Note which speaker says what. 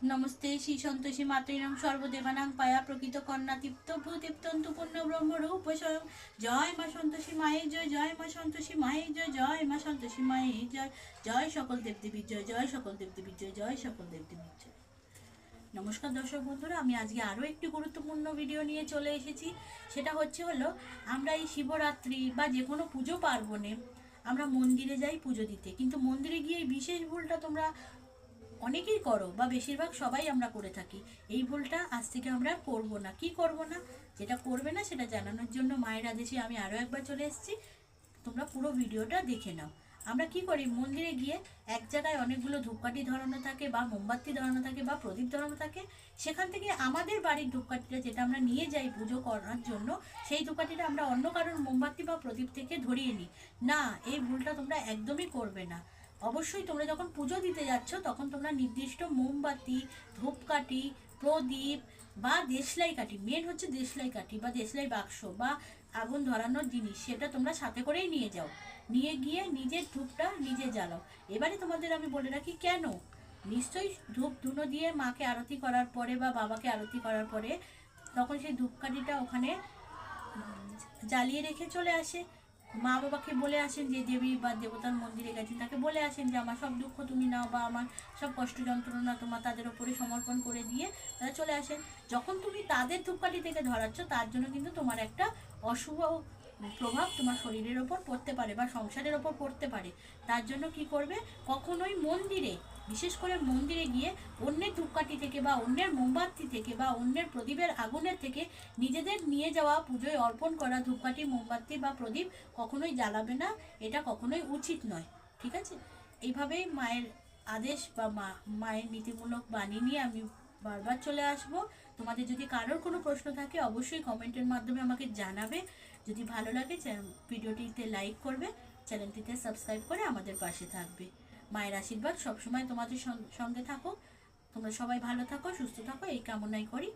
Speaker 1: নমস্তে শ্রী সন্তোষী মাতৃনাম সর্বদেবানাং পায়া প্রকৃত কন্যা তৃপ্ত ভূতৃপ্তন্তু পুণ্য ব্রহ্মরূপ স্বয়ং। জয় মা সন্তোষী মায়ের জয়, জয় মা সন্তোষী মায়ের জয়, জয় মা সন্তোষী মায়ের জয়, জয় সকল দেবদেবীর জয়, জয় সকল দেবদেবীর জয়, জয় সকল দেবদেবীর জয়। নমস্কার দর্শক বন্ধুরা, আমি আজকে আরও একটি গুরুত্বপূর্ণ ভিডিও নিয়ে চলে এসেছি। সেটা হলো আমরা এই শিবরাত্রি বা যে কোনো পুজো পার্বণে আমরা মন্দিরে যাই পুজো দিতে, কিন্তু মন্দিরে গিয়ে এই বিশেষ ভুলটা তোমরা অনেকেই করো বা বেশিরভাগ সবাই আমরা করে থাকি। এই ভুলটা আজ থেকে আমরা করব না। কি করব না? যেটা করবে না সেটা জানানোর জন্য মায়ের আদেশে আমি আরও একবার চলে এসেছি। তোমরা পুরো ভিডিওটা দেখে নাও। আমরা কি করি, মন্দিরে গিয়ে এক জায়গায় অনেকগুলো ধূপকাঠি ধরানো থাকে বা মোমবাতি ধরানো থাকে বা প্রদীপ ধরানো থাকে। সেখান থেকে আমাদের বাড়ির ধূপকাঠিটা যেটা আমরা নিয়ে যাই পুজো করার জন্য, সেই ধূপকাঠিটা আমরা অন্য কারোর মোমবাতি বা প্রদীপ থেকে ধরিয়ে নিই না। এই ভুলটা তোমরা একদমই করবে না। অবশ্যই তোমরা যখন পুজো দিতে যাচ্ছ তখন তোমরা নির্দিষ্ট মোমবাতি, ধূপকাঠি, প্রদীপ বা দেশলাই কাঠি, মেন হচ্ছে দেশলাই কাঠি বা দেশলাই বাক্স বা আগুন ধরানোর জিনিস, সেটা তোমরা সাথে করেই নিয়ে যাও। নিয়ে গিয়ে নিজের ধূপটা নিজে জ্বালাও। এবারে তোমাদের আমি বলে রাখি কেন। নিশ্চয়ই ধূপ ধুনো দিয়ে মাকে আরতি করার পরে বা বাবাকে আরতি করার পরে তখন সেই ধূপকাঠিটা ওখানে জ্বালিয়ে রেখে চলে আসে। মা বাবাকে বলে আসেন, যে দেবী বা দেবতার মন্দিরে গেছেন তাকে বলে আসেন যে আমার সব দুঃখ তুমি নাও বা আমার সব কষ্ট যন্ত্রণা তোমার তাদের ওপরে সমর্পণ করে দিয়ে তারা চলে আসেন। যখন তুমি তাদের ধূপকাঠি থেকে ধরাচ্ছ, তার জন্য কিন্তু তোমার একটা অশুভ প্রভাব তোমার শরীরের ওপর পড়তে পারে বা সংসারের ওপর পড়তে পারে। তার জন্য কি করবে, কখনোই মন্দিরে, বিশেষ করে মন্দিরে গিয়ে অন্যের ধূপকাঠি থেকে বা অন্যের মোমবাতি থেকে বা অন্যের প্রদীপের আগুনের থেকে নিজেদের নিয়ে যাওয়া পুজোয় অর্পণ করা ধূপকাঠি, মোমবাতি বা প্রদীপ কখনোই জ্বালাবে না। এটা কখনোই উচিত নয়, ঠিক আছে? এইভাবেই মায়ের আদেশ বা মায়ের নীতিমূলক বাণী নিয়ে আমি বারবার চলে আসব। তোমাদের যদি কারোর কোনো প্রশ্ন থাকে অবশ্যই কমেন্টের মাধ্যমে আমাকে জানাবে। যদি ভালো লাগে ভিডিওটিতে লাইক করবে, চ্যানেলটিতে সাবস্ক্রাইব করে আমাদের পাশে থাকবে। মায়ের আশীর্বাদ সবসময় তোমাদের সঙ্গে থাকো। তোমরা সবাই ভালো থাকো, সুস্থ থাকো, এই কামনাই করি।